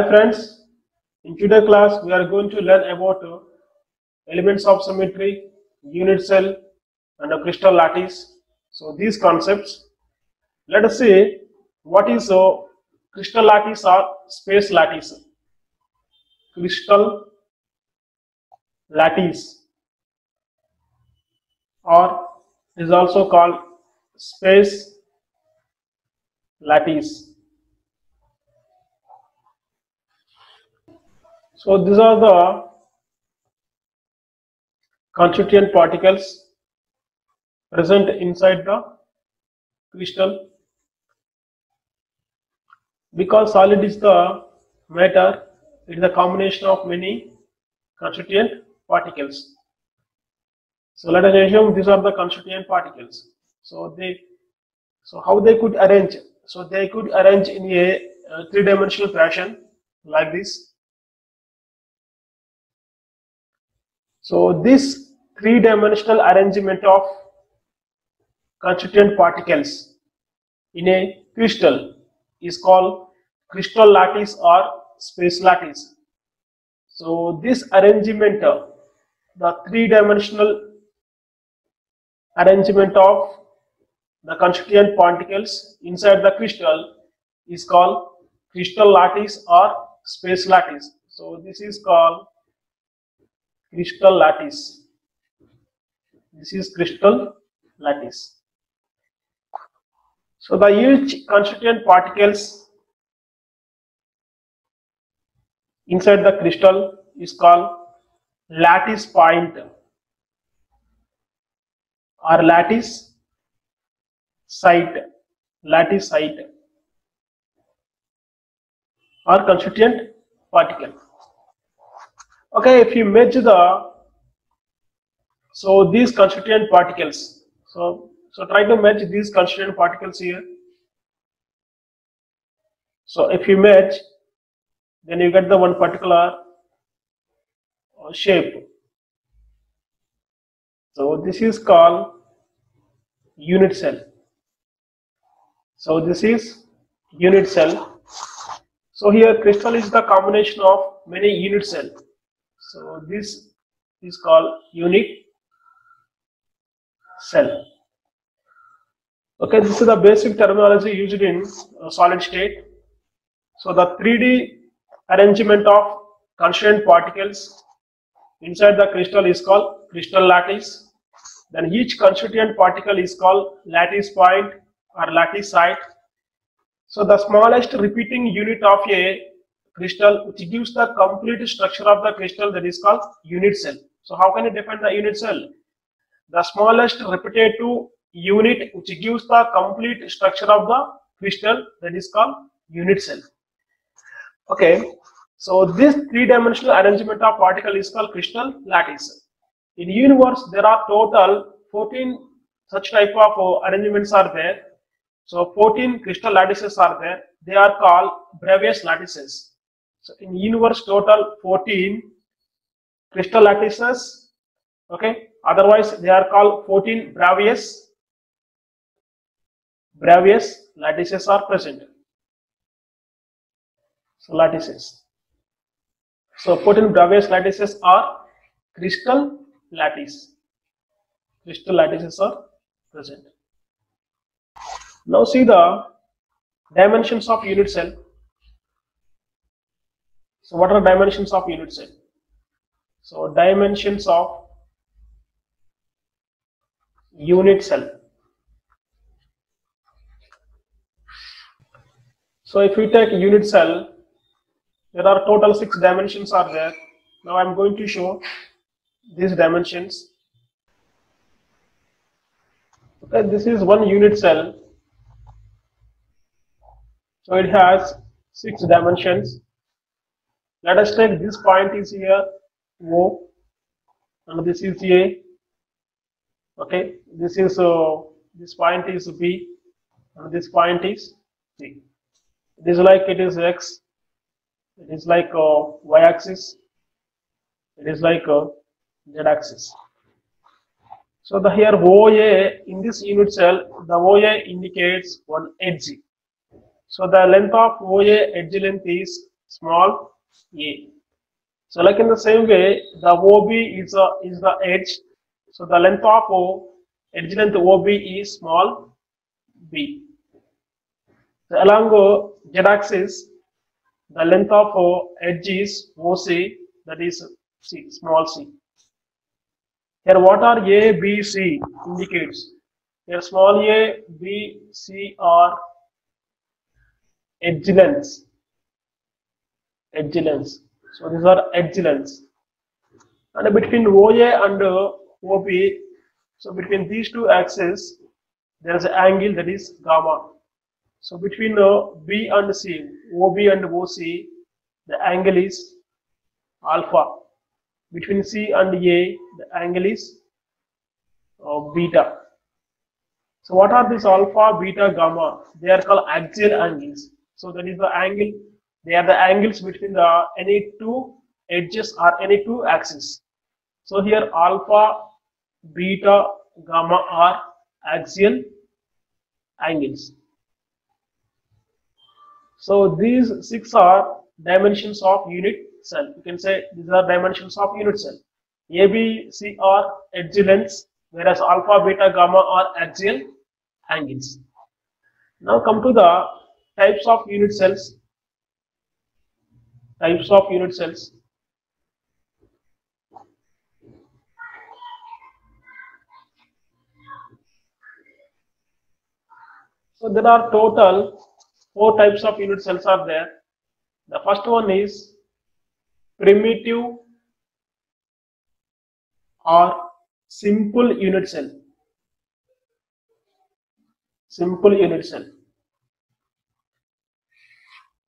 Hi friends, in today's class we are going to learn about elements of symmetry, unit cell and a crystal lattice. So these concepts, let us see what is crystal lattice or space lattice. Crystal lattice or is also called space lattice. So these are the constituent particles present inside the crystal. Because solid is the matter, it is a combination of many constituent particles. So let us assume these are the constituent particles. So how they could arrange? So they could arrange in a three-dimensional fashion like this. So this three-dimensional arrangement of constituent particles in a crystal is called crystal lattice or space lattice. So this arrangement, the three-dimensional arrangement of the constituent particles inside the crystal is called crystal lattice or space lattice. So this is called crystal lattice. This is crystal lattice. So the each constituent particles inside the crystal is called lattice point or lattice site or constituent particle. Okay, if you measure these constituent particles, so try to match these constituent particles here. So if you match, then you get the one particular shape. So this is called unit cell. So this is unit cell. So here crystal is the combination of many unit cells. So this is called unit cell. Okay, this is the basic terminology used in solid state. So the 3D arrangement of constituent particles inside the crystal is called crystal lattice. Then each constituent particle is called lattice point or lattice site. So the smallest repeating unit of a crystal which gives the complete structure of the crystal, that is called unit cell. So how can you define the unit cell? The smallest repetitive unit which gives the complete structure of the crystal, that is called unit cell. Okay, so this three-dimensional arrangement of particle is called crystal lattice. In universe, there are total 14 such type of arrangements are there. So 14 crystal lattices are there. They are called Bravais lattices. So in universe, total 14 crystal lattices. Okay, otherwise they are called 14 Bravais lattices are present. So lattices. So 14 Bravais lattices are crystal lattice. Crystal lattices are present. Now see the dimensions of unit cell. So what are dimensions of unit cell? So dimensions of unit cell. So if we take unit cell, there are total 6 dimensions are there. Now I am going to show these dimensions. Okay, this is one unit cell. So it has 6 dimensions. Let us take this point is here O, and this is A. Okay, this point is B, and this point is C. It is like it is X. It is like y-axis. It is like z-axis. So the here OA in this unit cell, the OA indicates one edge. So the length of OA edge length is small a. So like in the same way, the OB is the edge. So the length of edge length OB is small b. So along z-axis, the length of edge is OC, that is c, small c. Here what are A, B, C indicates? Here small a, B, C are edge lengths. Edge lengths. So these are edge lengths. And between OA and OB, so between these two axes, there is an angle, that is gamma. So between B and C, OB and OC, the angle is alpha. Between C and A, the angle is beta. So what are these alpha, beta, gamma? They are called axial angles. So that is the angle. They are the angles between the any two edges or any two axes. So here alpha, beta, gamma are axial angles. So these 6 are dimensions of unit cell. You can say these are dimensions of unit cell. A, B, C are edge lengths, whereas alpha, beta, gamma are axial angles. Now come to the types of unit cells. Types of unit cells. So there are total 4 types of unit cells are there. The first one is primitive or simple unit cell. Simple unit cell.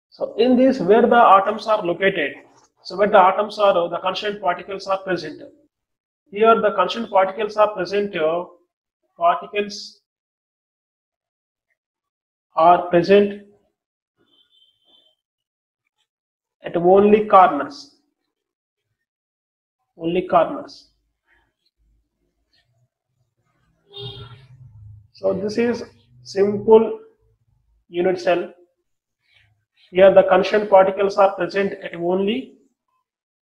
So in this, where the atoms are located, so where the atoms are, the constituent particles are present. Here the constituent particles are present. Particles are present at only corners. Only corners. So this is simple unit cell. Here the constituent particles are present at only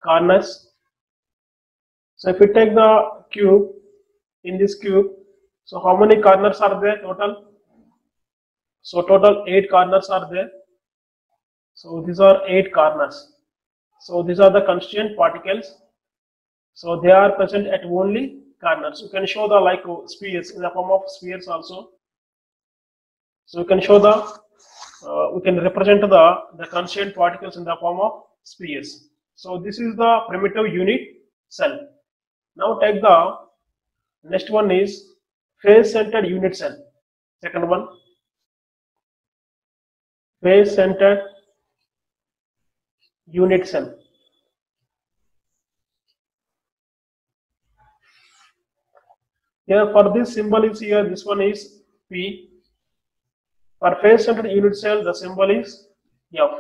corners. So if we take the cube, in this cube, so how many corners are there total? So total 8 corners are there. So these are 8 corners. So these are the constituent particles. So they are present at only corners. You can show the like spheres in the form of spheres also. So you can show the we can represent the constituent particles in the form of spheres. So this is the primitive unit cell. Now take the next one is face-centered unit cell. Second one, face-centered unit cell. Here for this symbol is here, this one is P. For face-centered unit cell, the symbol is F.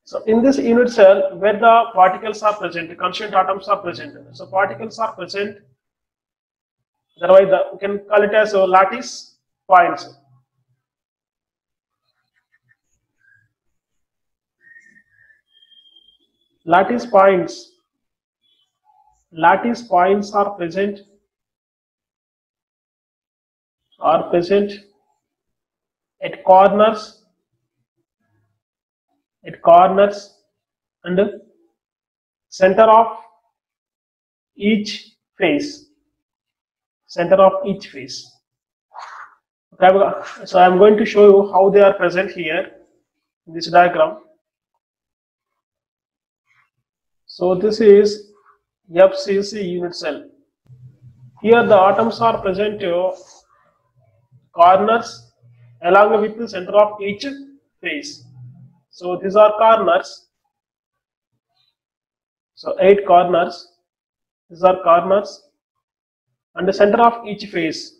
So in this unit cell, where the particles are present, the constituent atoms are present. So particles are present. Otherwise, we can call it as lattice points. Lattice points. Lattice points are present. At corners and center of each face. Center of each face. Okay, so I am going to show you how they are present here in this diagram. So this is FCC unit cell. Here the atoms are present corners along with the center of each face. So these are corners. So 8 corners. These are corners and the center of each face.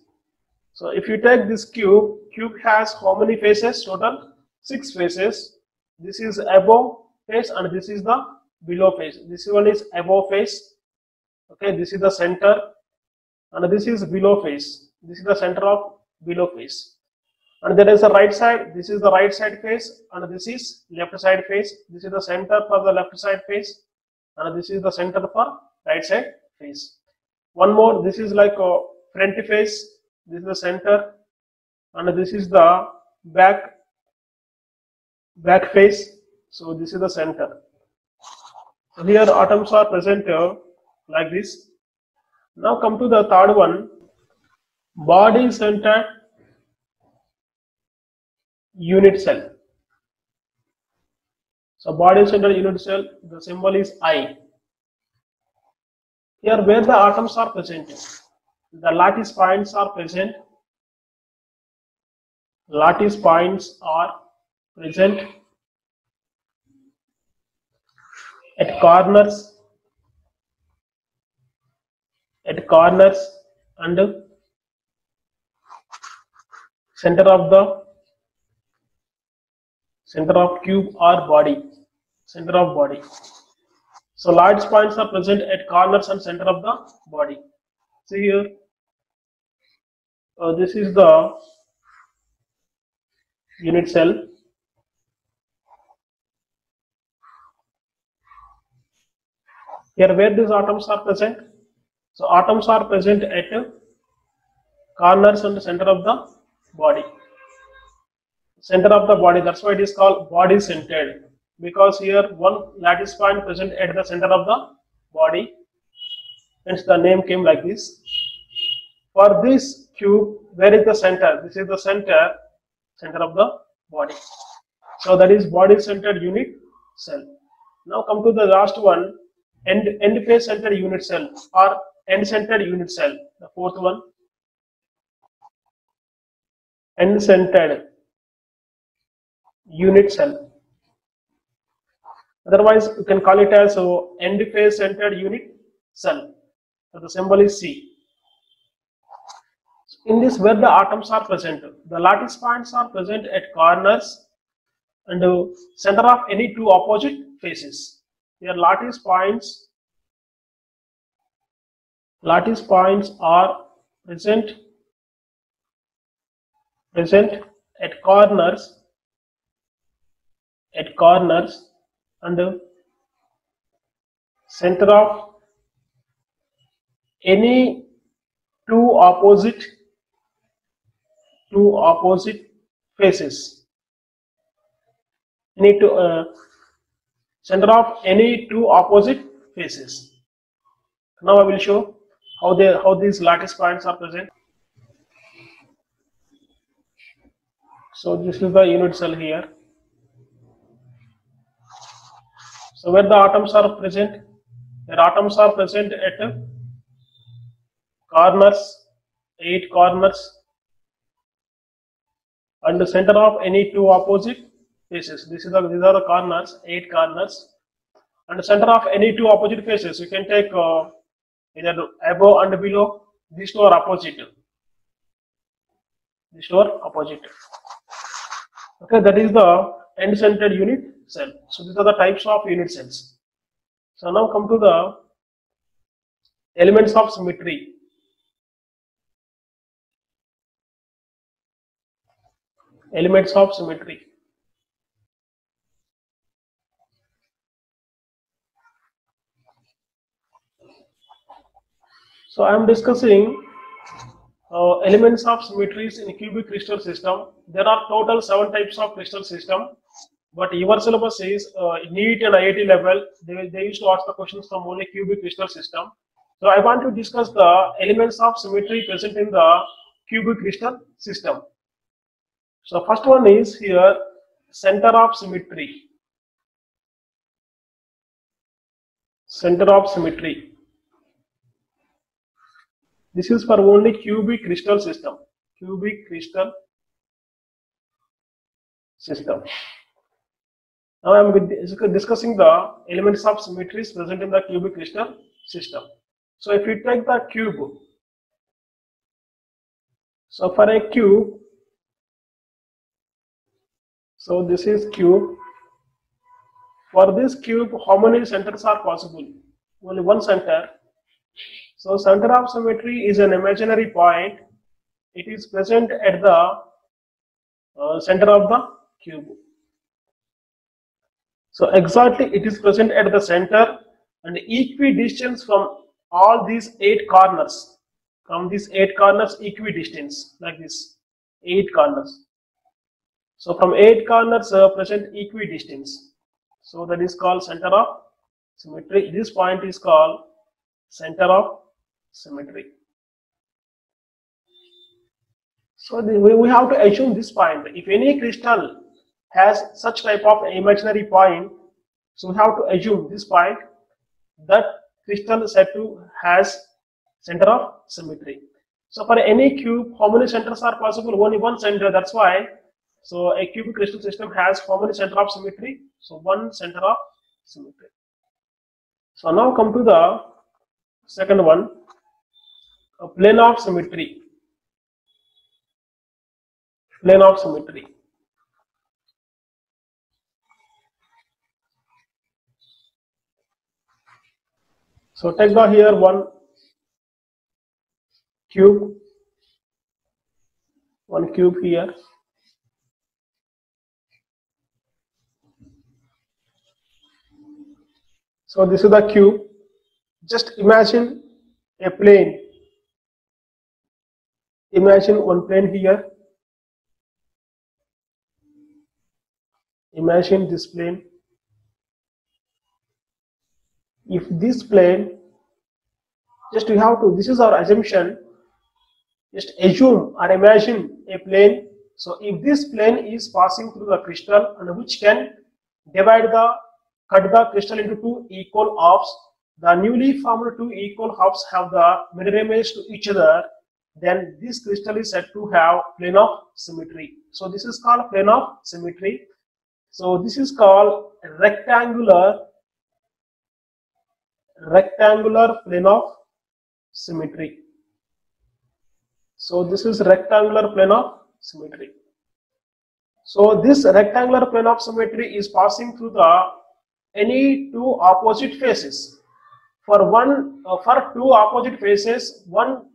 So if you take this cube has how many faces total? 6 faces. This is above face and this is the below face. This one is above face. Okay, this is the center and this is below face. This is the center of below face. And there is a right side. This is the right side face, and this is left side face. This is the center for the left side face, and this is the center for right side face. One more. This is like a front face. This is the center, and this is the back face. So this is the center. So here atoms are present like this. Now come to the third one, body centered unit cell. So body centered unit cell, the symbol is I. Here where the atoms are present, the lattice points are present. Lattice points are present at corners and center of cube or body, center of body. So lattice points are present at corners and center of the body. See here, this is the unit cell. Here where these atoms are present, so atoms are present at corners and center of the body. Center of the body, that's why it is called body centered, because here one lattice point present at the center of the body, hence the name came like this. For this cube, where is the center? This is the center of the body. So that is body centered unit cell. Now come to the last one, end face centered unit cell or end centered unit cell. The fourth one, end centered unit cell. Otherwise, you can call it as end face centered unit cell. So the symbol is C. In this, where the atoms are present, the lattice points are present at corners and center of any two opposite faces. Here lattice points are present at corners and center of any two opposite faces. Center of any two opposite faces. Now I will show how these lattice points are present. So this is the unit cell here. So where the atoms are present, their atoms are present at corners, 8 corners, and the center of any two opposite faces. These are the corners, 8 corners, and the center of any two opposite faces. You can take either above and below. These two are opposite. Okay, that is the end centered unit cell. So these are the types of unit cells. So now come to the elements of symmetry. Elements of symmetry. So I am discussing elements of symmetries in cubic crystal system. There are total 7 types of crystal system, but your syllabus is NEET and IIT level. They used to ask the questions from only cubic crystal system. So I want to discuss the elements of symmetry present in the cubic crystal system. So first one is here, center of symmetry. Center of symmetry. This is for only cubic crystal system. Cubic crystal system. Now I am discussing the elements of symmetries present in the cubic crystal system. So if you take the cube, so for a cube, so this is cube. For this cube, how many centers are possible? Only one center. So center of symmetry is an imaginary point. It is present at the center of the cube. So exactly it is present at the center and equidistant from all these 8 corners. From these 8 corners equidistant like this 8 corners. So from 8 corners present equidistant. So that is called center of symmetry. This point is called center of symmetry. So we have to assume this point. If any crystal has such type of imaginary point, so we have to assume this point that crystal is said to has center of symmetry. So for any cube, how many centers are possible? Only one center. That's why. So a cubic crystal system has how many center of symmetry? So one center of symmetry. So now come to the second one, a plane of symmetry. Plane of symmetry. So take the here one cube here. So this is the cube. Just imagine a plane. Imagine one plane here. Imagine this plane. If this plane, just we have to, this is our assumption, just assume or imagine a plane. So if this plane is passing through the crystal and which can cut the crystal into 2 equal halves, the newly formed 2 equal halves have the mirror image to each other, then this crystal is said to have plane of symmetry. So this is called plane of symmetry. So this is called rectangular plane of symmetry. So this is rectangular plane of symmetry. So this rectangular plane of symmetry is passing through the any 2 opposite faces. For 2 opposite faces, one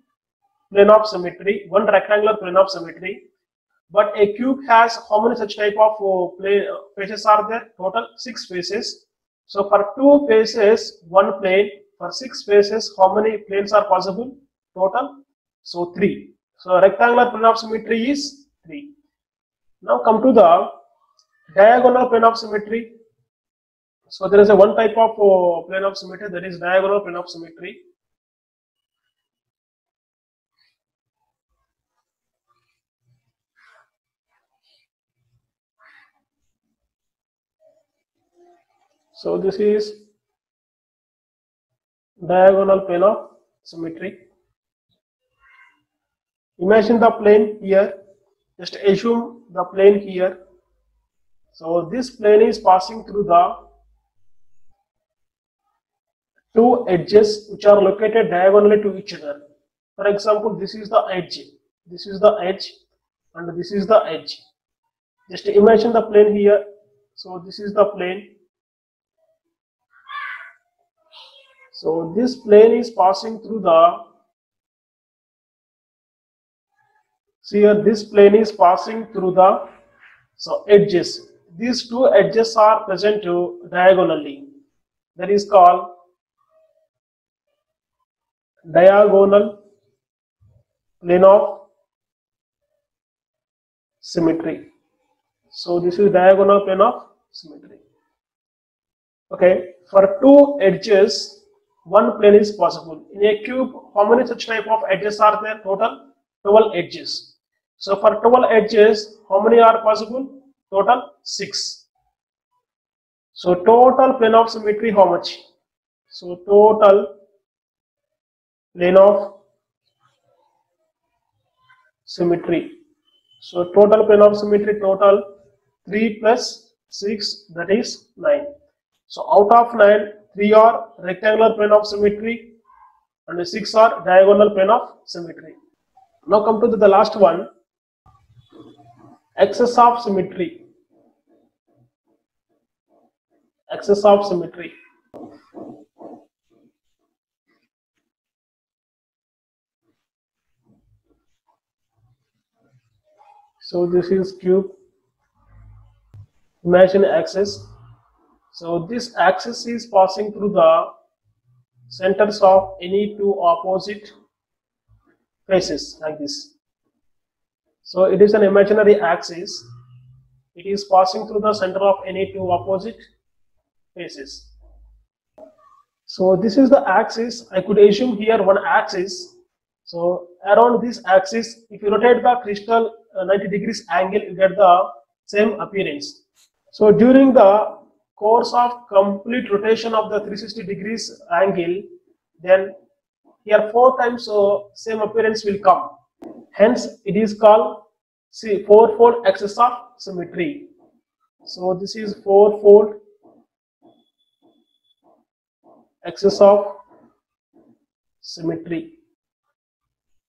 plane of symmetry, one rectangular plane of symmetry. But a cube has how many such type of faces are there? Total 6 faces. So for 2 faces, one plane. For 6 faces, how many planes are possible? Total? So 3. So rectangular plane of symmetry is 3. Now come to the diagonal plane of symmetry. So there is a one type of plane of symmetry, that is diagonal plane of symmetry. So this is diagonal plane of symmetry. Imagine the plane here. Just assume the plane here. So this plane is passing through the 2 edges which are located diagonally to each other. For example, this is the edge, this is the edge, and this is the edge. Just imagine the plane here. So this is the plane. So this plane is passing through the, see here, this plane is passing through the edges. These 2 edges are present diagonally. That is called diagonal plane of symmetry. So this is diagonal plane of symmetry. Okay, for 2 edges, one plane is possible. In a cube, how many such type of edges are there? Total 12 edges. So for 12 edges, how many are possible? Total 6. So total plane of symmetry, how much? So total plane of symmetry. So total plane of symmetry, total 3 plus 6, that is 9. So out of 9, 3 are rectangular plane of symmetry and 6 are diagonal plane of symmetry. Now come to the last one, excess of symmetry. Excess of symmetry. So this is cube imaginary axis. So this axis is passing through the centers of any two opposite faces like this. So it is an imaginary axis. It is passing through the center of any two opposite faces. So this is the axis. I could assume here one axis. So around this axis, if you rotate the crystal 90 degrees angle, you get the same appearance. So during the course of complete rotation of the 360 degrees angle, then here 4 times same appearance will come. Hence, it is called fourfold axis of symmetry. So this is fourfold axis of symmetry.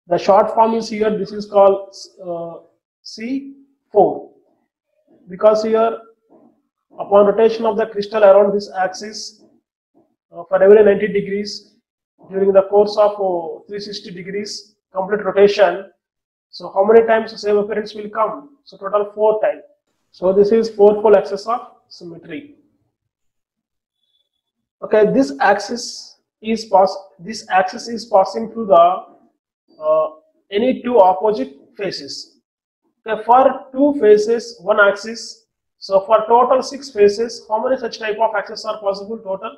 The short form is here. This is called C4 because here upon rotation of the crystal around this axis for every 90 degrees during the course of 360 degrees complete rotation. So how many times the same appearance will come? So total 4 times. So this is fourfold axis of symmetry. Okay, this axis is passing through the any two opposite faces. Okay, for two faces, one axis. So for total 6 faces, how many such type of axes are possible total?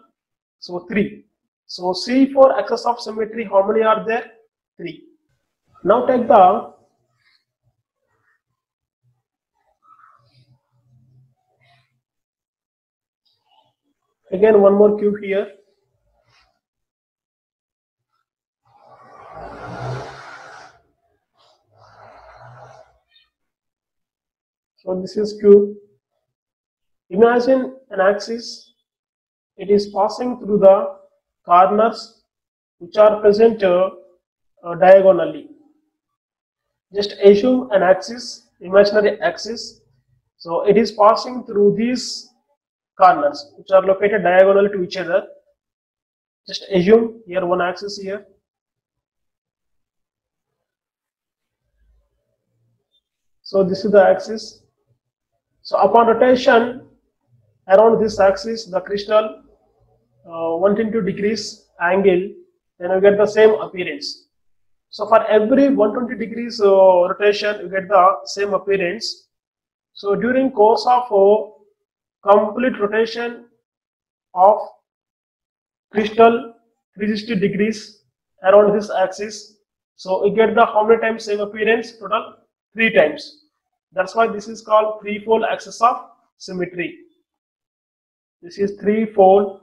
So 3. So C4 axis of symmetry, how many are there? 3. Now take the again one more cube here. So this is cube. Imagine an axis. It is passing through the corners which are present diagonally. Just assume an axis, imaginary axis. So it is passing through these corners which are located diagonal to each other. Just assume here one axis here. So this is the axis. So upon rotation around this axis, the crystal 120 degrees angle, then you get the same appearance. So for every 120 degrees rotation, you get the same appearance. So during course of complete rotation of crystal 360 degrees around this axis, so you get the how many times same appearance? Total 3 times. That's why this is called threefold axis of symmetry. This is threefold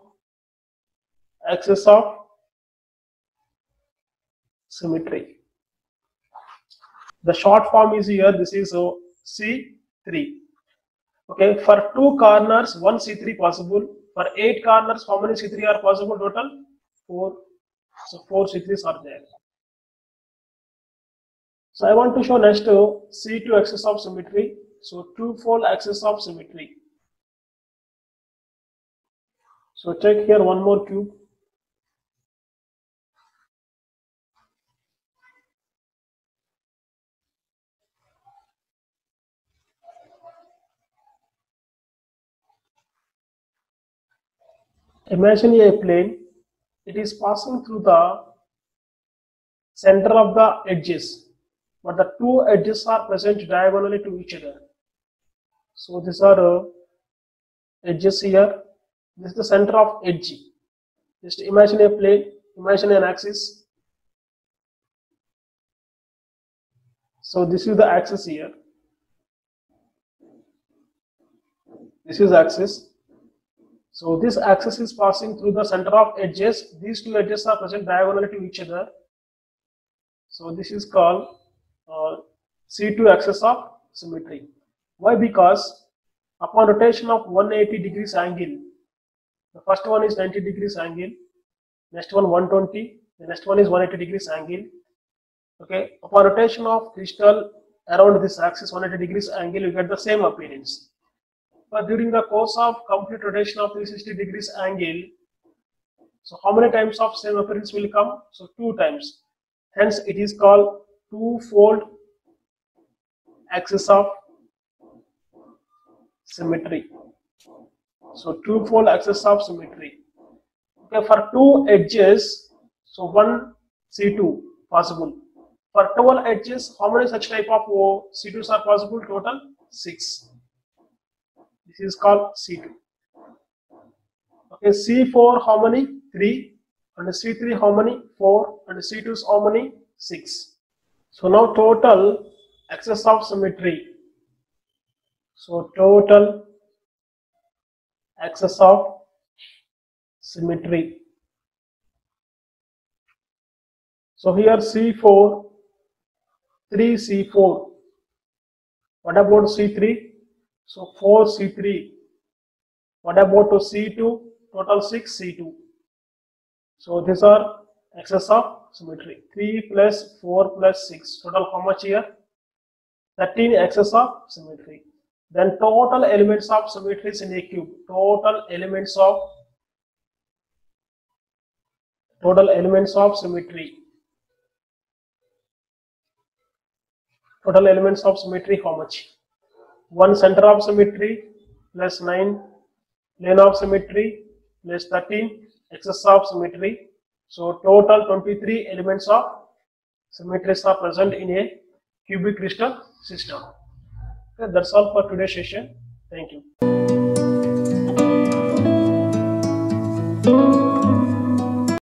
axis of symmetry. The short form is here. This is C3. Okay, for 2 corners, 1 C3 possible. For 8 corners, how many C3 are possible total? 4. So 4 C3s are there. So I want to show next C2 axis of symmetry. So twofold axis of symmetry. So check here one more cube. Imagine a plane. It is passing through the center of the edges, but the 2 edges are present diagonally to each other. So these are edges here. This is the center of edge. Just imagine a plane, imagine an axis. So this is the axis here. This is axis. So this axis is passing through the center of edges. These 2 edges are present diagonally to each other. So this is called C2 axis of symmetry. Why? Because upon rotation of 180 degrees angle, the first one is 90 degrees angle, next one 120, the next one is 180 degrees angle. Okay, upon rotation of crystal around this axis 180 degrees angle, you get the same appearance. But during the course of complete rotation of 360 degrees angle, so how many times of same appearance will come? So 2 times. Hence it is called twofold axis of symmetry. So twofold axis of symmetry. Okay, for two edges, so one C2 possible. For 12 edges, how many such type of C2s are possible? Total 6. This is called C2. Okay, C4 how many? 3. And C3 how many? 4. And C2s how many? 6. So now total axis of symmetry. So total axis of symmetry. So here C4, 3 C4. What about C3? So 4 C3. What about to C2? Total 6 C2. So these are axes of symmetry. 3 plus 4 plus 6. Total how much here? 13 axes of symmetry. Then total elements of symmetries in a cube. Total elements of symmetry. Total elements of symmetry how much? 1 center of symmetry plus 9 plane of symmetry plus 13 axes of symmetry. So total 23 elements of symmetries are present in a cubic crystal system. Okay, that's all for today's session. Thank you.